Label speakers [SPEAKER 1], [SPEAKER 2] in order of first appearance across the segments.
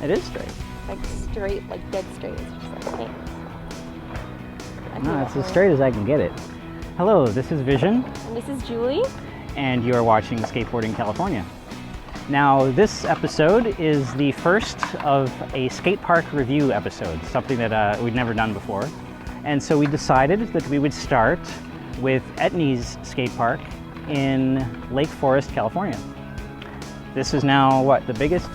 [SPEAKER 1] It is straight.
[SPEAKER 2] Like straight, like dead straight. It's just like, hey.
[SPEAKER 1] No, it's as straight as I can get it. Hello, this is Vision.
[SPEAKER 2] And this is Julie.
[SPEAKER 1] And you are watching Skateboarding California. Now, this episode is the first of a skate park review episode, something that we'd never done before. And so we decided that we would start with etnies Skatepark in Lake Forest, California. This is now, what, the biggest?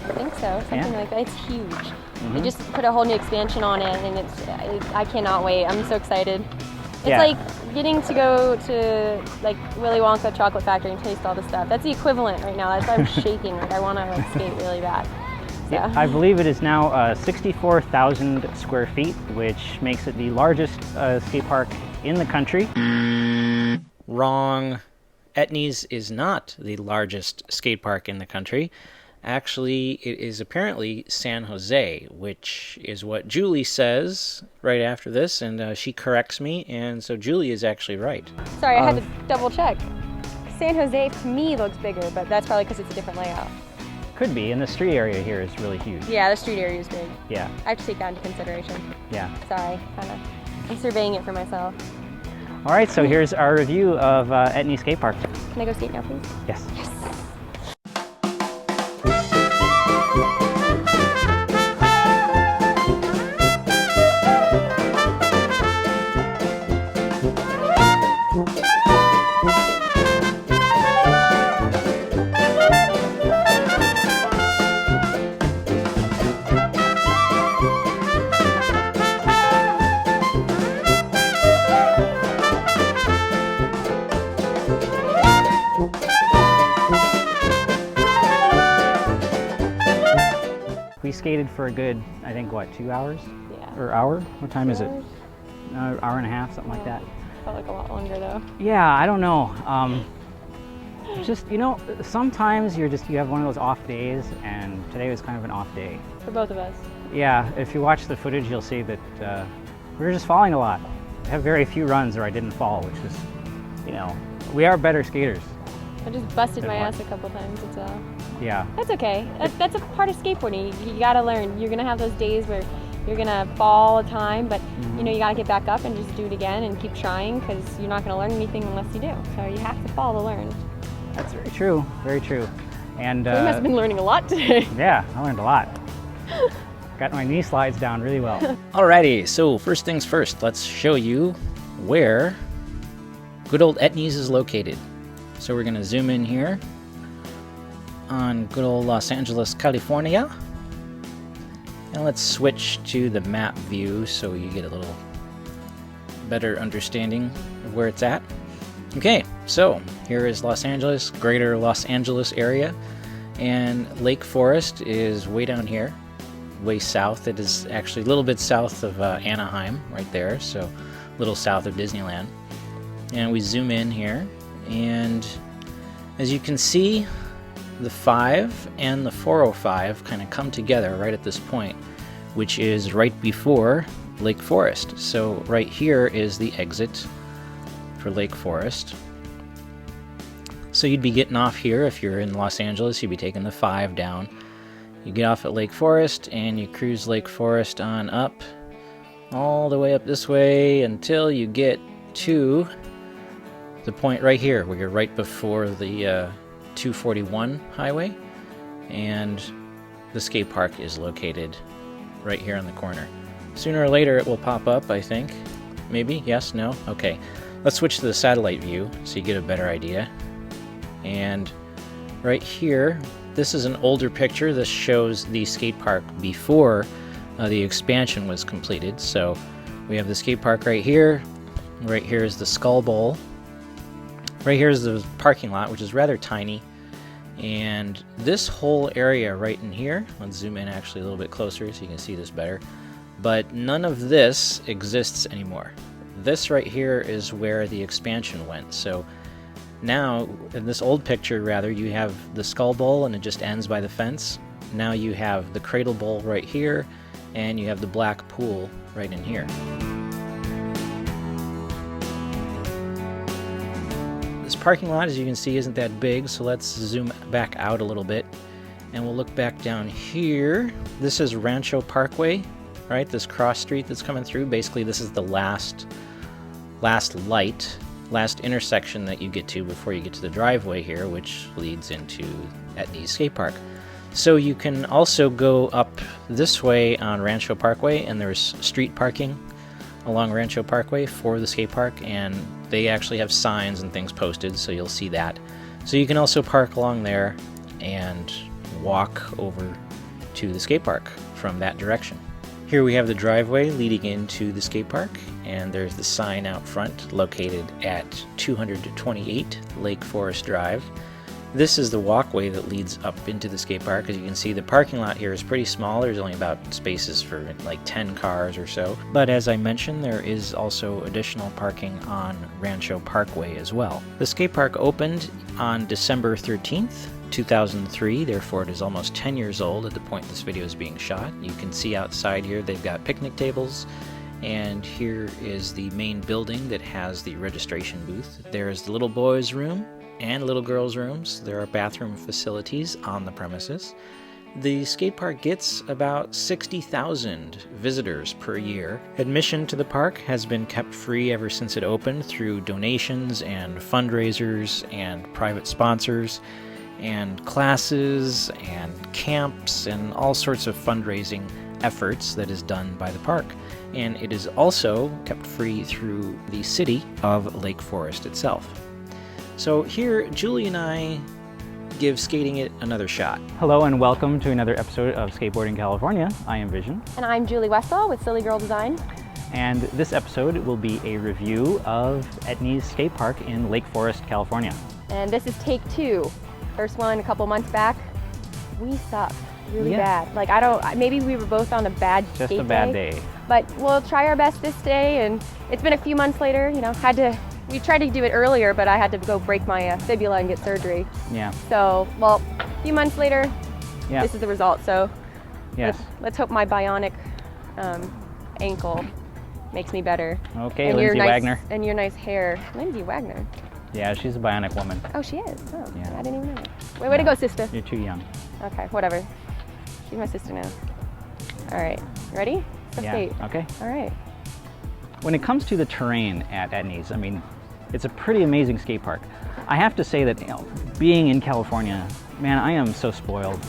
[SPEAKER 2] I think so, something like that. It's huge.
[SPEAKER 1] Mm-hmm.
[SPEAKER 2] They just put a whole new expansion on it, and I cannot wait. I'm so excited. It's
[SPEAKER 1] Yeah.
[SPEAKER 2] like getting to go to like Willy Wonka Chocolate Factory and taste all the stuff. That's the equivalent right now. That's why I'm shaking. Like I want to like skate really bad. So.
[SPEAKER 1] Yeah, I believe it is now 64,000 square feet, which makes it the largest skate park in the country. Wrong. Etnies is not the largest skate park in the country. Actually, it is apparently San Jose, which is what Julie says right after this, and she corrects me, and so Julie is actually right.
[SPEAKER 2] Sorry, I had to double check. San Jose to me looks bigger, but that's probably because it's a different layout.
[SPEAKER 1] Could be, and the street area here is really huge.
[SPEAKER 2] Yeah, the street area is big.
[SPEAKER 1] Yeah.
[SPEAKER 2] I have to take that into consideration.
[SPEAKER 1] Yeah.
[SPEAKER 2] Sorry, I'm surveying it for myself.
[SPEAKER 1] All right, so here's our review of etnies Skatepark.
[SPEAKER 2] Can I go skate now, please?
[SPEAKER 1] Yes.
[SPEAKER 2] Yes.
[SPEAKER 1] We skated for a good, I think, what, 2 hours?
[SPEAKER 2] Yeah.
[SPEAKER 1] Or hour? What time is it?
[SPEAKER 2] 2 hours?
[SPEAKER 1] Hour and a half, something like that.
[SPEAKER 2] Felt like a lot longer though.
[SPEAKER 1] Yeah, I don't know. Just, you know, sometimes you have one of those off days, and today was kind of an off day.
[SPEAKER 2] For both of us.
[SPEAKER 1] Yeah, if you watch the footage, you'll see that we were just falling a lot. I have very few runs where I didn't fall, which is, you know, we are better skaters.
[SPEAKER 2] I just busted my
[SPEAKER 1] Good luck.
[SPEAKER 2] ass a couple times,
[SPEAKER 1] Yeah.
[SPEAKER 2] that's okay. That's a part of skateboarding. You gotta learn. You're gonna have those days where you're gonna fall all the time, but you know, you gotta get back up and just do it again and keep trying, because you're not gonna learn anything unless you do. So you have to fall to learn.
[SPEAKER 1] That's very true, very true. And
[SPEAKER 2] We must have been learning a lot today.
[SPEAKER 1] yeah, I learned a lot. Got my knee slides down really well. Alrighty, so first things first, let's show you where good old Etnies is located. So we're gonna zoom in here on good old Los Angeles, California. And let's switch to the map view so you get a little better understanding of where it's at. Okay, so here is Los Angeles, greater Los Angeles area, and Lake Forest is way down here, way south. It is actually a little bit south of Anaheim, right there, so a little south of Disneyland. And we zoom in here, and as you can see, the 5 and the 405 kind of come together right at this point, which is right before Lake Forest. So right here is the exit for Lake Forest. So you'd be getting off here if you're in Los Angeles. You'd be taking the 5 down. You get off at Lake Forest and you cruise Lake Forest on up, all the way up this way until you get to the point right here where you're right before the 241 highway, and the skate park is located right here on the corner. Sooner or later it will pop up, I think. Maybe? Yes? No? Okay. Let's switch to the satellite view so you get a better idea. And right here, this is an older picture. This shows the skate park before the expansion was completed. So we have the skate park right here. Right here is the Skull Bowl. Right here is the parking lot, which is rather tiny. And this whole area right in here, let's zoom in actually a little bit closer so you can see this better. But none of this exists anymore. This right here is where the expansion went. So now, in this old picture rather, you have the Skull Bowl and it just ends by the fence. Now you have the Cradle Bowl right here, and you have the black pool right in here. This parking lot, as you can see, isn't that big, so let's zoom back out a little bit And we'll look back down here. This is Rancho Parkway, right? This cross street that's coming through. Basically, this is the last intersection that you get to before you get to the driveway here, which leads into etnies Skatepark. So you can also go up this way on Rancho Parkway, and there's street parking along Rancho Parkway for the skate park, and they actually have signs and things posted, so you'll see that. So you can also park along there and walk over to the skate park from that direction. Here we have the driveway leading into the skate park, and there's the sign out front located at 228 Lake Forest Drive. This is the walkway that leads up into the skate park. As you can see, the parking lot here is pretty small. There's only about spaces for like 10 cars or so. But as I mentioned, there is also additional parking on Rancho Parkway as well. The skate park opened on December 13th, 2003, therefore it is almost 10 years old at the point this video is being shot. You can see outside here they've got picnic tables, and here is the main building that has the registration booth. There's the little boys' room and little girls' rooms. There are bathroom facilities on the premises. The skate park gets about 60,000 visitors per year. Admission to the park has been kept free ever since it opened through donations and fundraisers and private sponsors and classes and camps and all sorts of fundraising efforts that is done by the park. And it is also kept free through the city of Lake Forest itself. So here, Julie and I give skating it another shot.
[SPEAKER 3] Hello and welcome to another episode of Skateboarding California. I am Vision.
[SPEAKER 2] And I'm Julie Westall with Silly Girl Design.
[SPEAKER 3] And this episode will be a review of etnies Skatepark in Lake Forest, California.
[SPEAKER 2] And this is take 2. First one a couple months back. We suck really bad. Like maybe we were both on a bad
[SPEAKER 3] Just
[SPEAKER 2] skate
[SPEAKER 3] a bad day.
[SPEAKER 2] But we'll try our best this day, and it's been a few months later, you know, we tried to do it earlier, but I had to go break my fibula and get surgery.
[SPEAKER 3] Yeah.
[SPEAKER 2] So, well, a few months later,
[SPEAKER 3] yeah.
[SPEAKER 2] This is the result. So
[SPEAKER 3] yes.
[SPEAKER 2] Let's hope my bionic ankle makes me better.
[SPEAKER 3] Okay,
[SPEAKER 2] and
[SPEAKER 3] Lindsay Wagner.
[SPEAKER 2] And your nice hair. Lindsay Wagner.
[SPEAKER 3] Yeah, she's a bionic woman.
[SPEAKER 2] Oh, she is? Oh,
[SPEAKER 3] yeah.
[SPEAKER 2] I didn't even know. Way to go, sister.
[SPEAKER 3] You're too young.
[SPEAKER 2] Okay, whatever. She's my sister now. All right, ready? Let's skate.
[SPEAKER 3] Okay.
[SPEAKER 2] All right.
[SPEAKER 3] When it comes to the terrain at etnies, I mean, it's a pretty amazing skate park. I have to say that, you know, being in California, man, I am so spoiled.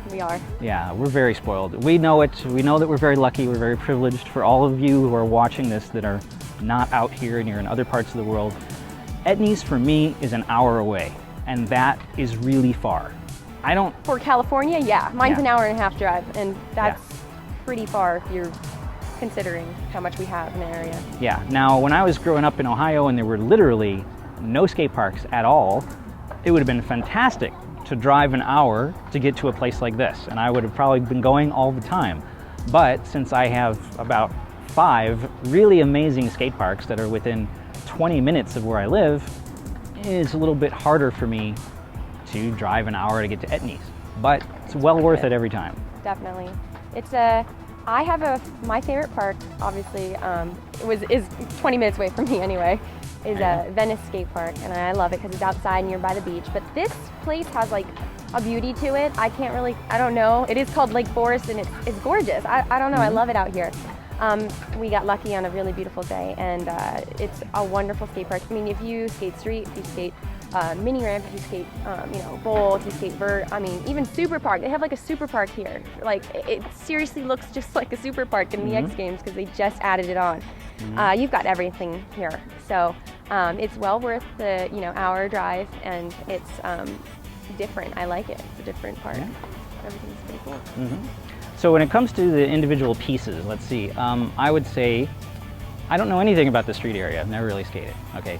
[SPEAKER 2] We are.
[SPEAKER 3] Yeah, we're very spoiled. We know it. We know that we're very lucky. We're very privileged. For all of you who are watching this that are not out here and you're in other parts of the world, etnies for me is an hour away, and that is really far.
[SPEAKER 2] For California, yeah. Mine's an hour and a half drive, and that's pretty far if you're considering how much we have in the area.
[SPEAKER 3] Yeah. Now, when I was growing up in Ohio and there were literally no skate parks at all, it would have been fantastic to drive an hour to get to a place like this, and I would have probably been going all the time. But since I have about 5 really amazing skate parks that are within 20 minutes of where I live, it's a little bit harder for me to drive an hour to get to etnies. But it's well worth it every time.
[SPEAKER 2] Definitely. My favorite park, obviously, is 20 minutes away from me anyway, is Venice Skate Park, and I love it because it's outside and you're by the beach. But this place has like a beauty to it. I don't know. It is called Lake Forest, and it's gorgeous. I don't know. I love it out here. We got lucky on a really beautiful day, and it's a wonderful skate park. I mean, if you skate street, if you skate mini ramp, if you skate, bowl, if you skate vert, I mean, even super park. They have like a super park here. Like, it seriously looks just like a super park in the X Games because they just added it on. You've got everything here. So it's well worth the, hour drive, and it's different. I like it. It's a different park. Yeah. Everything's pretty cool.
[SPEAKER 3] So when it comes to the individual pieces, let's see, I would say, I don't know anything about the street area. I've never really skated, okay?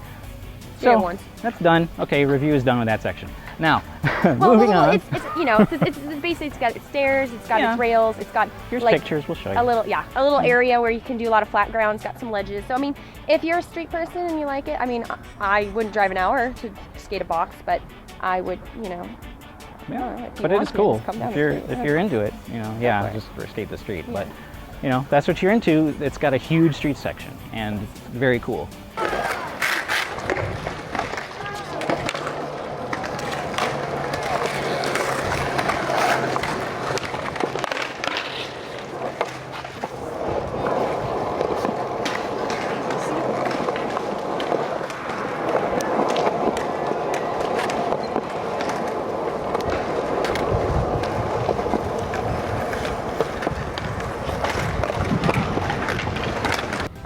[SPEAKER 3] So that's done. Okay, review is done with that section. Now, moving on.
[SPEAKER 2] It's basically, it's got its stairs, it's got its rails, it's got
[SPEAKER 3] here's pictures, we'll show you.
[SPEAKER 2] A little area where you can do a lot of flat ground. It's got some ledges. So I mean, if you're a street person and you like it, I mean, I wouldn't drive an hour to skate a box, but I would,
[SPEAKER 3] Yeah, but it is cool if you're into it. Just for skate the street. But that's what you're into. It's got a huge street section, and it's very cool.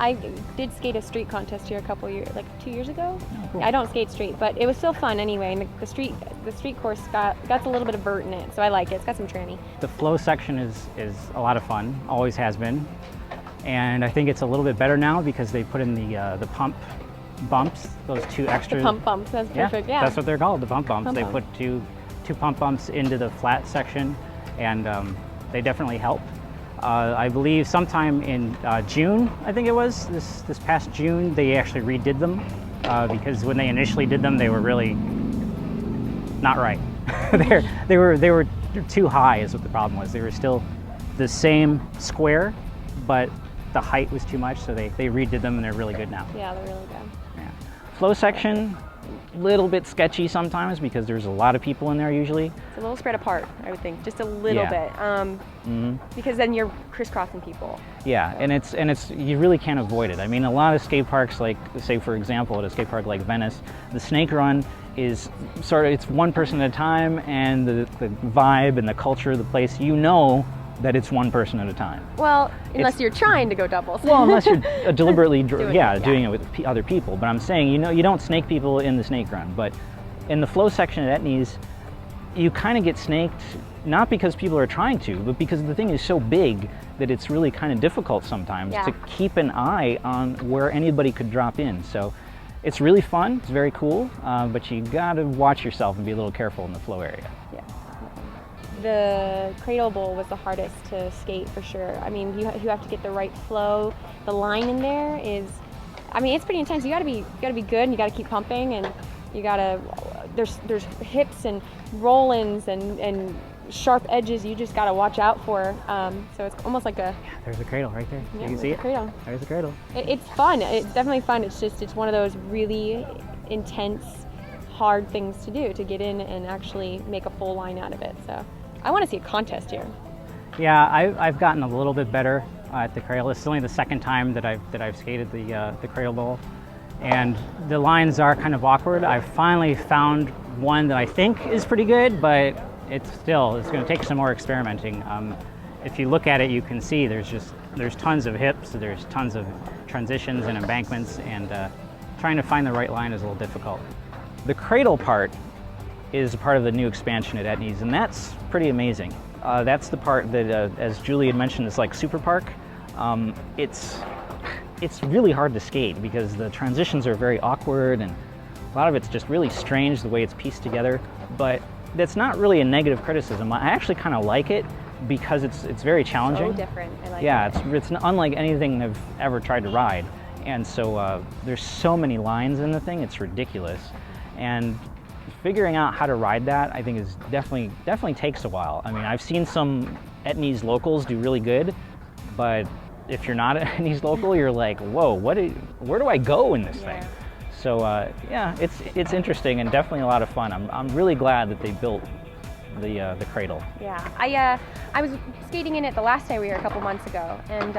[SPEAKER 2] I did skate a street contest here a couple years, like 2 years ago.
[SPEAKER 3] Oh, cool.
[SPEAKER 2] I don't skate street, but it was still fun anyway. And the street course got a little bit of vert in it, so I like it. It's got some tranny.
[SPEAKER 3] The flow section is a lot of fun, always has been. And I think it's a little bit better now because they put in the pump bumps, those 2 extra.
[SPEAKER 2] The pump bumps, that's perfect, yeah.
[SPEAKER 3] That's what they're called, the pump bumps. They
[SPEAKER 2] bump.
[SPEAKER 3] put two pump bumps into the flat section, and they definitely help. I believe sometime in June, I think it was, this past June, they actually redid them because when they initially did them, they were really not right. they were too high is what the problem was. They were still the same square, but the height was too much, so they redid them and they're really good now.
[SPEAKER 2] Yeah, they're really good.
[SPEAKER 3] Yeah. Flow section, little bit sketchy sometimes because there's a lot of people in there usually.
[SPEAKER 2] It's a little spread apart, I would think, just a little bit, because then you're crisscrossing people.
[SPEAKER 3] Yeah, and it's you really can't avoid it. I mean, a lot of skate parks, like say for example at a skate park like Venice, the snake run is sort of, it's one person at a time, and the vibe and the culture of the place, you know that it's one person at a time.
[SPEAKER 2] Well, unless you're trying to go doubles.
[SPEAKER 3] Well, unless you're deliberately
[SPEAKER 2] doing
[SPEAKER 3] it with other people. But I'm saying, you know, you don't snake people in the snake run, but in the flow section at etnies, you kind of get snaked, not because people are trying to, but because the thing is so big that it's really kind of difficult sometimes to keep an eye on where anybody could drop in. So it's really fun, it's very cool, but you gotta watch yourself and be a little careful in the flow area.
[SPEAKER 2] Yeah. The Cradle Bowl was the hardest to skate for sure. I mean, you have to get the right flow. The line in there is, I mean, it's pretty intense. You gotta be good, and you gotta keep pumping, and you gotta, there's hips and roll-ins and sharp edges you just gotta watch out for. So it's almost like a...
[SPEAKER 3] Yeah, there's a cradle right there.
[SPEAKER 2] Yeah,
[SPEAKER 3] you can see it?
[SPEAKER 2] Cradle.
[SPEAKER 3] There's the cradle.
[SPEAKER 2] It's fun. It's definitely fun. It's just, it's one of those really intense, hard things to do, to get in and actually make a full line out of it. So I want to see a contest here.
[SPEAKER 3] Yeah, I've gotten a little bit better at the cradle. It's only the second time that I've skated the Cradle Bowl, and the lines are kind of awkward. I've finally found one that I think is pretty good, but it's going to take some more experimenting. If you look at it, you can see there's tons of hips, there's tons of transitions and embankments, and trying to find the right line is a little difficult. The cradle part is a part of the new expansion at etnies, and that's pretty amazing. That's the part that, as Julie had mentioned, is like Super Park. It's really hard to skate because the transitions are very awkward, and a lot of it's just really strange the way it's pieced together. But that's not really a negative criticism. I actually kind of like it because it's very challenging.
[SPEAKER 2] So different. I like
[SPEAKER 3] it. It's unlike anything I've ever tried to ride, and so there's so many lines in the thing. It's ridiculous, and figuring out how to ride that, I think, is definitely takes a while. I mean, I've seen some etnies locals do really good, but if you're not an etnies local, you're like, whoa, where do I go in this thing? So yeah, it's interesting and definitely a lot of fun. I'm really glad that they built the cradle.
[SPEAKER 2] Yeah, I was skating in it the last time we were a couple months ago, and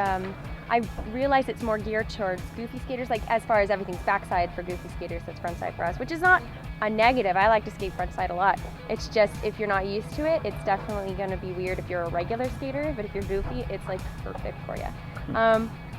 [SPEAKER 2] I realized it's more geared towards goofy skaters, like as far as everything's backside for goofy skaters, that's frontside for us, which is not a negative. I like to skate frontside a lot. It's just, if you're not used to it, it's definitely going to be weird if you're a regular skater, but if you're goofy, it's like perfect for you.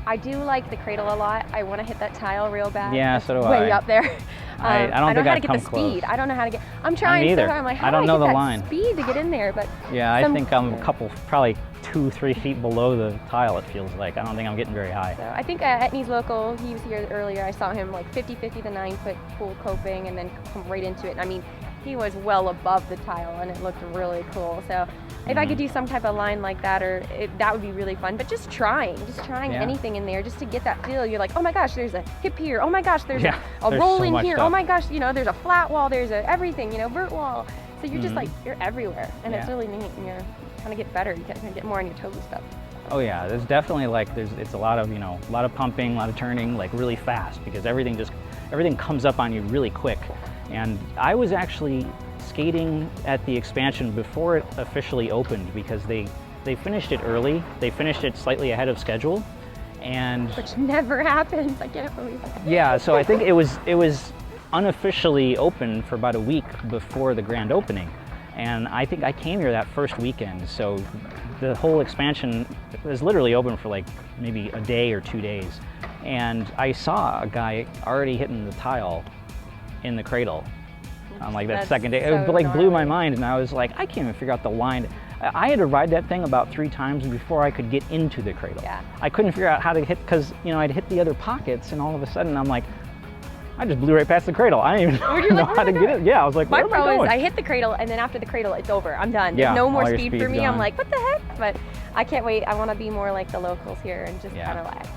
[SPEAKER 2] I do like the cradle a lot. I want to hit that tile real bad.
[SPEAKER 3] Yeah, so do I.
[SPEAKER 2] Way up there.
[SPEAKER 3] I don't think
[SPEAKER 2] know how to
[SPEAKER 3] I'd
[SPEAKER 2] get
[SPEAKER 3] come
[SPEAKER 2] the speed.
[SPEAKER 3] close.
[SPEAKER 2] I don't know how to get. I'm trying so hard. I'm like, how
[SPEAKER 3] I don't
[SPEAKER 2] do
[SPEAKER 3] know
[SPEAKER 2] I
[SPEAKER 3] the
[SPEAKER 2] get that
[SPEAKER 3] line.
[SPEAKER 2] speed to get in there? But
[SPEAKER 3] yeah, I think I'm a couple, probably 2-3 feet below the tile. It feels like. I don't think I'm getting very high.
[SPEAKER 2] So I think etnies local. He was here earlier. I saw him like 50-50 the 9-foot pool coping, and then come right into it. And I mean, he was well above the tile, and it looked really cool. So if I could do some type of line like that, that would be really fun. But just trying anything in there, just to get that feel. You're like, oh my gosh, there's a hip here. Oh my gosh, there's a roll in here.
[SPEAKER 3] Stuff.
[SPEAKER 2] Oh my gosh, you know, there's a flat wall. There's a everything, you know, vert wall. So you're just like, you're everywhere, and it's really neat. And you're kind of get better. You can get more on your toes and stuff.
[SPEAKER 3] Oh yeah, there's definitely like it's a lot of, you know, a lot of pumping, a lot of turning, like really fast, because everything comes up on you really quick. And I was actually skating at the expansion before it officially opened, because they finished it early. They finished it slightly ahead of schedule, and
[SPEAKER 2] which never happens. I can't believe it.
[SPEAKER 3] Yeah, so I think it was unofficially open for about a week before the grand opening, And I think I came here that first weekend, so the whole expansion was literally open for like maybe a day or 2 days. And I saw a guy already hitting the tile in the cradle on like that second day. It like blew my mind, and I was like, I can't even figure out the line. I had to ride that thing about 3 times before I could get into the cradle.
[SPEAKER 2] Yeah.
[SPEAKER 3] I couldn't figure out how to hit, because I'd hit the other pockets, and all of a sudden I'm like, I just blew right past the cradle. I didn't even know how to get it. Yeah, I was like,
[SPEAKER 2] my
[SPEAKER 3] where am I
[SPEAKER 2] problem
[SPEAKER 3] going?
[SPEAKER 2] is I hit the cradle, and then after the cradle, it's over. I'm done.
[SPEAKER 3] Yeah,
[SPEAKER 2] There's no more
[SPEAKER 3] all your
[SPEAKER 2] speed
[SPEAKER 3] speed's
[SPEAKER 2] for me.
[SPEAKER 3] gone.
[SPEAKER 2] I'm like, what the heck? But I can't wait. I want to be more like the locals here and just kind of like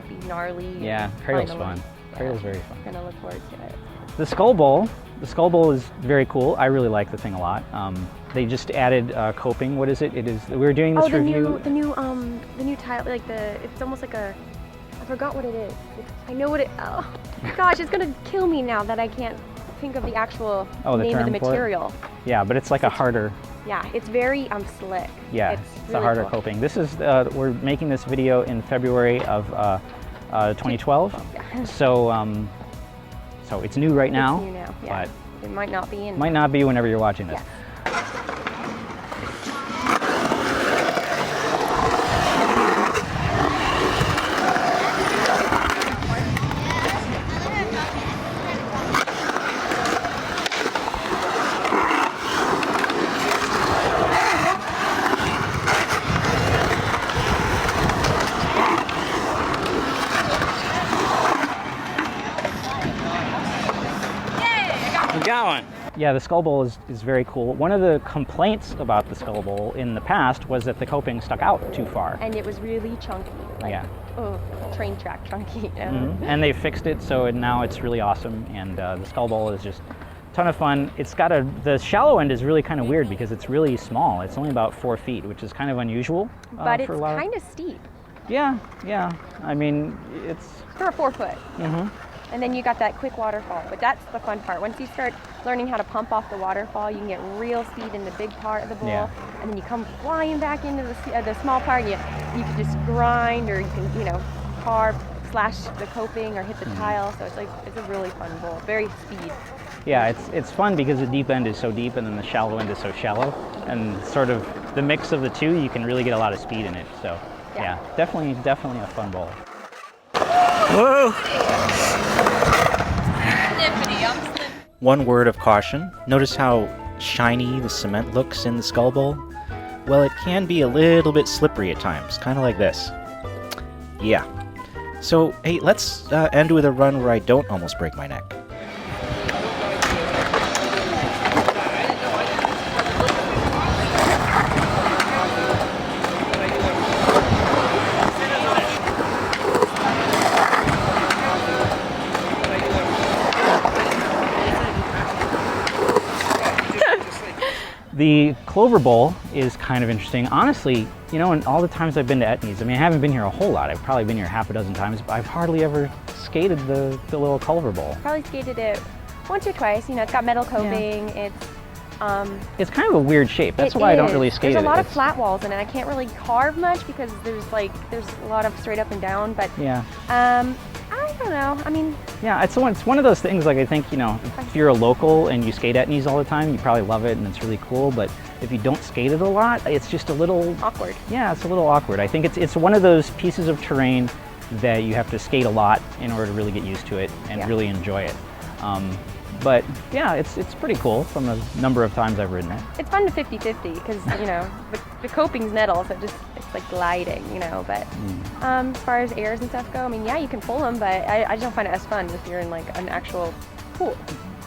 [SPEAKER 2] be gnarly.
[SPEAKER 3] Yeah, cradle's fun. Cradle's very fun.
[SPEAKER 2] I'm gonna look forward to it.
[SPEAKER 3] The Skull Bowl. The Skull Bowl is very cool. I really like the thing a lot. They just added coping. What is it? It is. We were doing this review.
[SPEAKER 2] the new tile. Like it's almost like a. I forgot what it is. I know what it. Oh gosh, it's gonna kill me now that I can't think of the actual name of the material.
[SPEAKER 3] Yeah, but it's like a harder.
[SPEAKER 2] Yeah, it's very slick.
[SPEAKER 3] Yeah, it's a harder coping. This is we're making this video in February of 2012.
[SPEAKER 2] Yeah.
[SPEAKER 3] So it's new right now.
[SPEAKER 2] It's new now, yeah. But it might not be.
[SPEAKER 3] Might not be whenever you're watching this.
[SPEAKER 2] Yeah.
[SPEAKER 3] Yeah, the Skull Bowl is very cool. One of the complaints about the Skull Bowl in the past was that the coping stuck out too far.
[SPEAKER 2] And it was really chunky. Like, train track chunky.
[SPEAKER 3] Mm-hmm. And they fixed it, so now it's really awesome. And the Skull Bowl is just a ton of fun. It's got the shallow end is really kind of weird because it's really small. It's only about 4 feet, which is kind of unusual.
[SPEAKER 2] But it's kind of steep.
[SPEAKER 3] Yeah. I mean, it's...
[SPEAKER 2] For a 4 foot.
[SPEAKER 3] Mm-hmm.
[SPEAKER 2] And then you got that quick waterfall, but that's the fun part. Once you start learning how to pump off the waterfall, you can get real speed in the big part of the bowl, and then you come flying back into the small part. You can just grind, or you can carve, slash the coping, or hit the tile. So it's a really fun bowl. Very speed.
[SPEAKER 3] Yeah, it's fun because the deep end is so deep, and then the shallow end is so shallow, and sort of the mix of the two, you can really get a lot of speed in it. So yeah definitely a fun bowl.
[SPEAKER 1] Whoa! One word of caution. Notice how shiny the cement looks in the Skull Bowl? Well, it can be a little bit slippery at times, kind of like this. Yeah. So, hey, let's end with a run where I don't almost break my neck.
[SPEAKER 3] The Clover Bowl is kind of interesting. Honestly, in all the times I've been to Etnies, I mean, I haven't been here a whole lot. I've probably been here half a dozen times, but I've hardly ever skated the little Clover Bowl.
[SPEAKER 2] Probably skated it once or twice. It's got metal coping.
[SPEAKER 3] Yeah. It's kind of a weird shape. That's why I don't really skate it.
[SPEAKER 2] There's a lot of flat walls in it. I can't really carve much because there's a lot of straight up and down. But
[SPEAKER 3] yeah.
[SPEAKER 2] I don't know. I mean.
[SPEAKER 3] Yeah, it's one of those things. Like, I think if you're a local and you skate Etnies all the time, you probably love it and it's really cool. But if you don't skate it a lot, it's just a little
[SPEAKER 2] awkward.
[SPEAKER 3] Yeah, it's a little awkward. I think it's one of those pieces of terrain that you have to skate a lot in order to really get used to it and really enjoy it. But yeah, it's pretty cool from the number of times I've ridden it.
[SPEAKER 2] It's fun to 50-50 because the coping's metal, so it's like gliding, But as far as airs and stuff go, I mean, yeah, you can pull them, but I just don't find it as fun if you're in like an actual pool.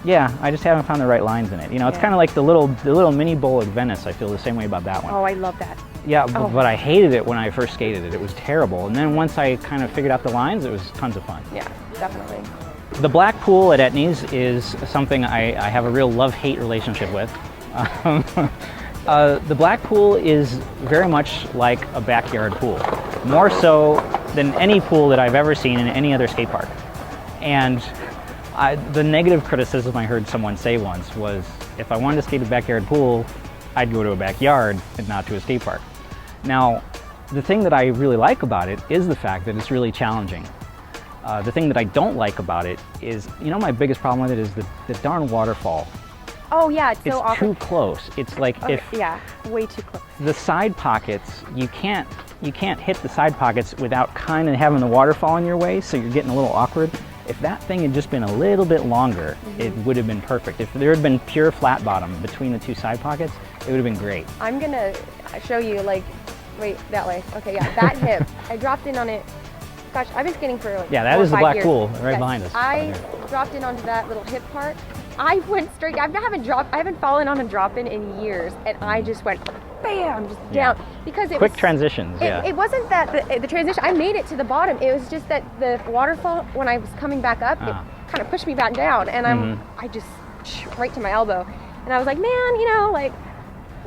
[SPEAKER 3] Yeah, I just haven't found the right lines in it. It's kind of like the little mini bowl at Venice. I feel the same way about that one.
[SPEAKER 2] Oh, I love that.
[SPEAKER 3] Yeah, but I hated it when I first skated it. It was terrible. And then once I kind of figured out the lines, it was tons of fun.
[SPEAKER 2] Yeah, definitely.
[SPEAKER 3] The black pool at Etnies is something I have a real love-hate relationship with. The black pool is very much like a backyard pool, more so than any pool that I've ever seen in any other skate park. And the negative criticism I heard someone say once was, if I wanted to skate a backyard pool, I'd go to a backyard and not to a skate park. Now, the thing that I really like about it is the fact that it's really challenging. The thing that I don't like about it is, my biggest problem with it is the darn waterfall.
[SPEAKER 2] Oh yeah, it's
[SPEAKER 3] It's
[SPEAKER 2] so awkward.
[SPEAKER 3] too close. It's like if
[SPEAKER 2] Yeah, way too close.
[SPEAKER 3] the side pockets, you can't hit the side pockets without kind of having the waterfall in your way, so you're getting a little awkward. If that thing had just been a little bit longer, it would have been perfect. If there had been pure flat bottom between the two side pockets, it would have been great.
[SPEAKER 2] I'm gonna show you, like, wait, that way. Okay, yeah, that hip. I dropped in on it. Gosh, I've been skating for like
[SPEAKER 3] Yeah, that
[SPEAKER 2] 4 or
[SPEAKER 3] is the
[SPEAKER 2] 5
[SPEAKER 3] black
[SPEAKER 2] years.
[SPEAKER 3] pool right
[SPEAKER 2] Yes.
[SPEAKER 3] behind us.
[SPEAKER 2] I dropped in onto that little hip part. I went straight. I haven't fallen on a drop in years, and I just went, bam, just down because it
[SPEAKER 3] Quick
[SPEAKER 2] was,
[SPEAKER 3] transitions.
[SPEAKER 2] It wasn't that the transition. I made it to the bottom. It was just that the waterfall, when I was coming back up, it kind of pushed me back down, and I just right to my elbow, and I was like, man, you know, like,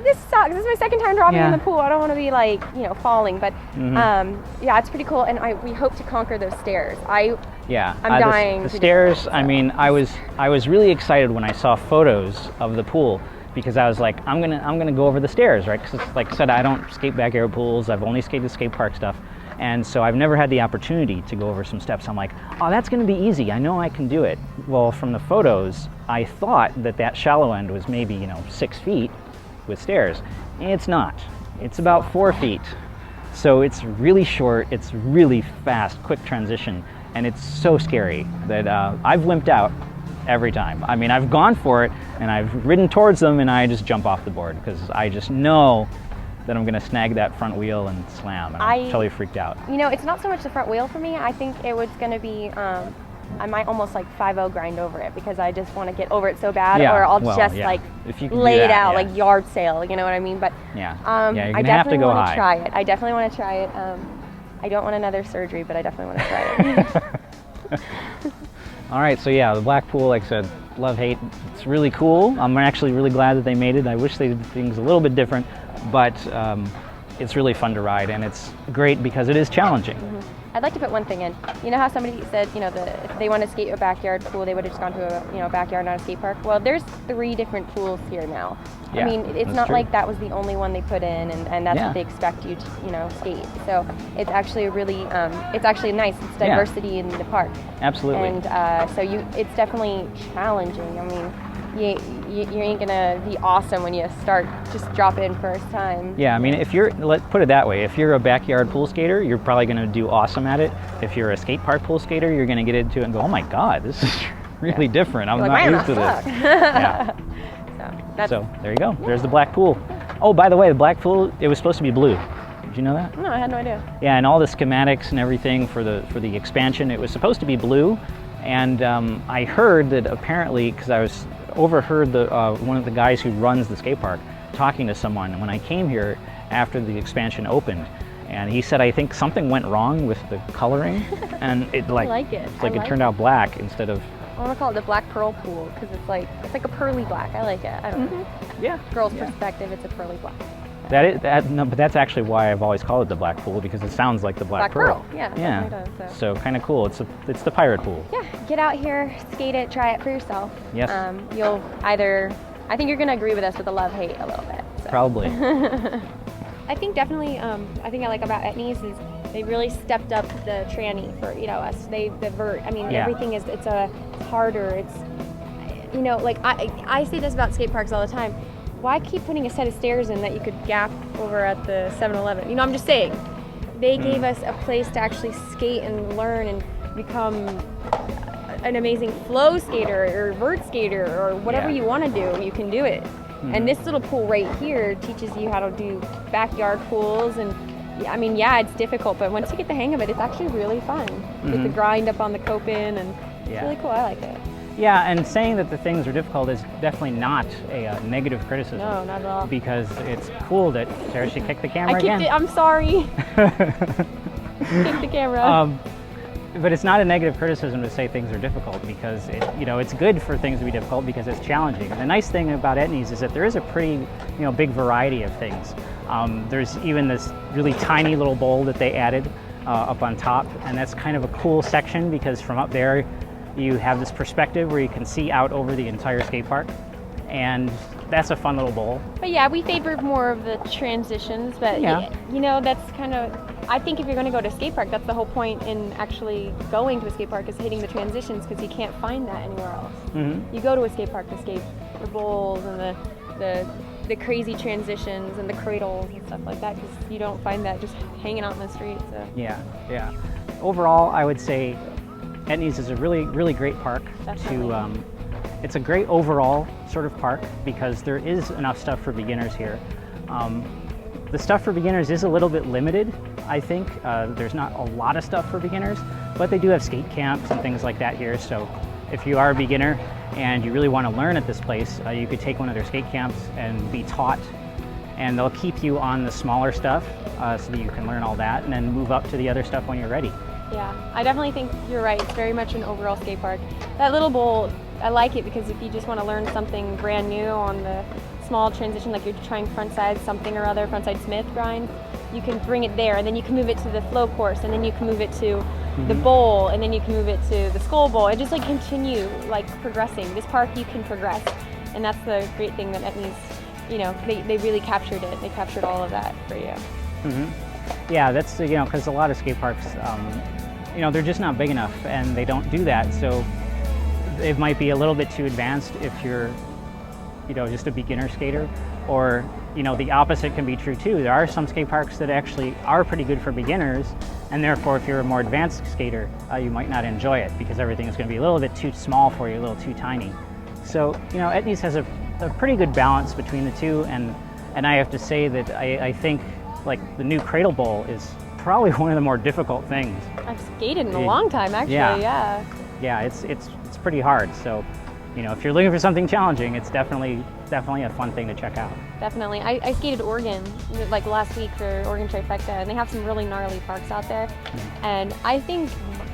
[SPEAKER 2] this sucks. This is my second time dropping in the pool. I don't want to be like, you know, falling, but yeah, it's pretty cool, and we hope to conquer those stairs. I'm dying.
[SPEAKER 3] The stairs. I mean, I was really excited when I saw photos of the pool, because I was like, I'm gonna go over the stairs, right? Because, like I said, I don't skate backyard pools. I've only skated skate park stuff, and so I've never had the opportunity to go over some steps. I'm like, oh, that's gonna be easy. I know I can do it. Well, from the photos, I thought that shallow end was maybe, you know, 6 feet with stairs. It's not. It's about 4 feet. So it's really short. It's really fast, quick transition, and it's so scary that I've wimped out every time. I mean, I've gone for it, and I've ridden towards them, and I just jump off the board because I just know that I'm going to snag that front wheel and slam, and I'm totally freaked out.
[SPEAKER 2] You know, it's not so much the front wheel for me. I think it was going to be, I might almost like 5-0 grind over it because I just want to get over it so bad, or I'll like lay it out, like yard sale, you know what I mean? But
[SPEAKER 3] you're
[SPEAKER 2] I
[SPEAKER 3] gonna
[SPEAKER 2] definitely
[SPEAKER 3] have to go
[SPEAKER 2] want to
[SPEAKER 3] high.
[SPEAKER 2] try it. I definitely want to try it. I don't want another surgery, but I definitely want to try it.
[SPEAKER 3] All right, so yeah, the black pool, like I said, love, hate. It's really cool. I'm actually really glad that they made it. I wish they did things a little bit different, but it's really fun to ride, and it's great because it is challenging.
[SPEAKER 2] I'd like to put one thing in. You know how somebody said, you know, if they want to skate a backyard pool, they would have just gone to a backyard, not a skate park. Well, there's 3 different pools here now.
[SPEAKER 3] Yeah,
[SPEAKER 2] I mean, it's not
[SPEAKER 3] true.
[SPEAKER 2] like that was the only one they put in, and that's what they expect you to, you know, skate. So it's actually really, it's actually nice. It's diversity in the park.
[SPEAKER 3] Absolutely.
[SPEAKER 2] And so it's definitely challenging. I mean, you ain't gonna be awesome when you start just drop in first time.
[SPEAKER 3] Yeah, I mean, if you're, let's put it that way, if you're a backyard pool skater, you're probably going to do awesome at it. If you're a skate park pool skater, you're going to get into it and go, oh my God, this is really different. I'm not used to this. So there you go. There's the black pool. Oh, by the way, the black pool, it was supposed to be blue. Did you know that?
[SPEAKER 2] No, I had no idea.
[SPEAKER 3] Yeah, and all the schematics and everything for the expansion, it was supposed to be blue. And I heard that apparently, because I overheard one of the guys who runs the skate park talking to someone when I came here after the expansion opened, and he said I think something went wrong with the coloring, and it
[SPEAKER 2] I like it.
[SPEAKER 3] it turned out black instead of.
[SPEAKER 2] I want to call it the black pearl pool because it's like a pearly black. I like it. I don't know.
[SPEAKER 3] Yeah.
[SPEAKER 2] Girl's perspective, it's a pearly black.
[SPEAKER 3] No, but that's actually why I've always called it the black pool, because it sounds like the black pearl.
[SPEAKER 2] Yeah.
[SPEAKER 3] Yeah.
[SPEAKER 2] Does,
[SPEAKER 3] so kind of cool. It's the pirate pool.
[SPEAKER 2] Yeah. Get out here, skate it, try it for yourself.
[SPEAKER 3] Yes.
[SPEAKER 2] You'll I think you're gonna agree with us with the love-hate a little bit. So.
[SPEAKER 3] Probably.
[SPEAKER 2] I think definitely. I think I like about etnies is they really stepped up the tranny for us. The vert. I mean, everything is it's harder. It's like I say this about skate parks all the time. Why keep putting a set of stairs in that you could gap over at the 7-Eleven? I'm just saying. They gave us a place to actually skate and learn and become an amazing flow skater or vert skater or whatever you want to do. You can do it. And this little pool right here teaches you how to do backyard pools. And I mean, it's difficult, but once you get the hang of it, it's actually really fun. With the grind up on the copin, and it's really cool. I like it.
[SPEAKER 3] Yeah, and saying that the things are difficult is definitely not a negative criticism.
[SPEAKER 2] No, not at all.
[SPEAKER 3] Because it's cool that Sarah, she kicked the camera again.
[SPEAKER 2] I'm sorry. Kicked the camera.
[SPEAKER 3] But it's not a negative criticism to say things are difficult, because it's good for things to be difficult because it's challenging. And the nice thing about etnies is that there is a pretty big variety of things. There's even this really tiny little bowl that they added up on top, and that's kind of a cool section because from up there you have this perspective where you can see out over the entire skate park, and that's a fun little bowl. But
[SPEAKER 2] we favor more of the transitions, but that's kind of, I think if you're going to go to a skate park, that's the whole point in actually going to a skate park is hitting the transitions, because you can't find that anywhere else. You go to a skate park to skate the bowls and the crazy transitions and the cradles and stuff like that, because you don't find that just hanging out in the street. So.
[SPEAKER 3] Yeah, yeah. Overall, I would say Etnies is a really great park.
[SPEAKER 2] Definitely.
[SPEAKER 3] It's a great overall sort of park because there is enough stuff for beginners here. The stuff for beginners is a little bit limited, I think. There's not a lot of stuff for beginners, but they do have skate camps and things like that here. So if you are a beginner and you really want to learn at this place, you could take one of their skate camps and be taught, and they'll keep you on the smaller stuff so that you can learn all that and then move up to the other stuff when you're ready.
[SPEAKER 2] Yeah, I definitely think you're right. It's very much an overall skate park. That little bowl, I like it because if you just want to learn something brand new on the small transition, like you're trying frontside something or other, frontside Smith grind, you can bring it there, and then you can move it to the flow course, and then you can move it to the bowl, and then you can move it to the skull bowl, and just like continue like progressing. This park you can progress, and that's the great thing that Etnies, you know, they really captured it. They captured all of that for you.
[SPEAKER 3] Yeah, that's, you know, because a lot of skate parks, you know, they're just not big enough and they don't do that. So it might be a little bit too advanced if you're, you know, just a beginner skater, or, you know, the opposite can be true too. There are some skate parks that actually are pretty good for beginners, and therefore if you're a more advanced skater, you might not enjoy it because everything is going to be a little bit too small for you, a little too tiny. So, you know, Etnies has a pretty good balance between the two, and I have to say that I think like the new Cradle Bowl is probably one of the more difficult things.
[SPEAKER 2] I've skated in a long time, actually.
[SPEAKER 3] Yeah, it's pretty hard. So, you know, if you're looking for something challenging, it's definitely a fun thing to check out.
[SPEAKER 2] Definitely. I skated Oregon like last week for Oregon Trifecta, and they have some really gnarly parks out there. And I think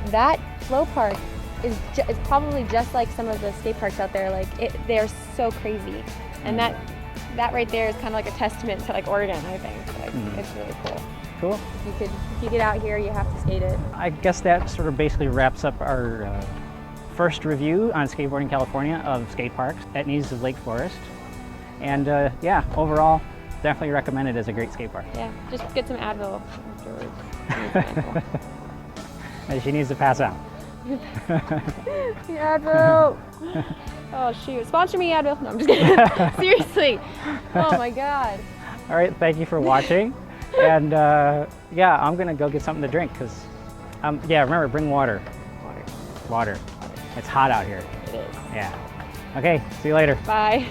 [SPEAKER 2] that flow park is probably just like some of the skate parks out there. Like they're so crazy, and that right there is kind of like a testament to like Oregon. I think like it's really cool.
[SPEAKER 3] Cool.
[SPEAKER 2] If you get out here, you have to skate it.
[SPEAKER 3] I guess that sort of basically wraps up our first review on Skateboarding California of skate parks, Etnies of Lake Forest. And yeah, overall, definitely recommend it as a great skate park.
[SPEAKER 2] Yeah, just get some Advil afterwards.
[SPEAKER 3] And she needs to pass out.
[SPEAKER 2] The Advil! Oh shoot, sponsor me Advil. No, I'm just kidding. Seriously. Oh my God.
[SPEAKER 3] All right, thank you for watching. And yeah, I'm gonna go get something to drink because, yeah, remember, bring water. Water. It's hot out here.
[SPEAKER 2] It is.
[SPEAKER 3] Yeah. Okay, see you later.
[SPEAKER 2] Bye.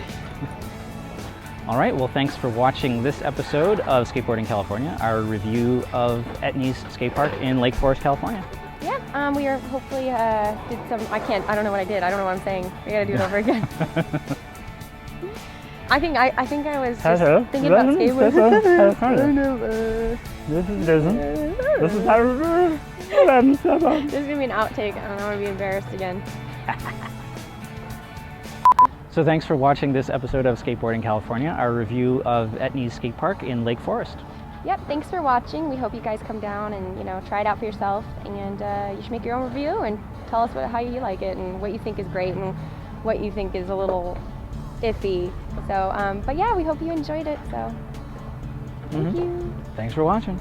[SPEAKER 3] All right, well, thanks for watching this episode of Skateboarding California, our review of Etnies Skatepark in Lake Forest, California.
[SPEAKER 2] Yeah, we are hopefully did some, I don't know what I did. I don't know what I'm saying. We gotta do it over again. I think I was just thinking about skateboarding.
[SPEAKER 3] This is how
[SPEAKER 2] There's gonna be an outtake. I don't want to be embarrassed again.
[SPEAKER 3] So thanks for watching this episode of Skateboarding California, our review of Etnies Skatepark in Lake Forest.
[SPEAKER 2] Yep, thanks for watching. We hope you guys come down and, you know, try it out for yourself, and you should make your own review and tell us how you like it and what you think is great and what you think is a little iffy. So, but yeah, we hope you enjoyed it. So, thank you.
[SPEAKER 3] Thanks for watching.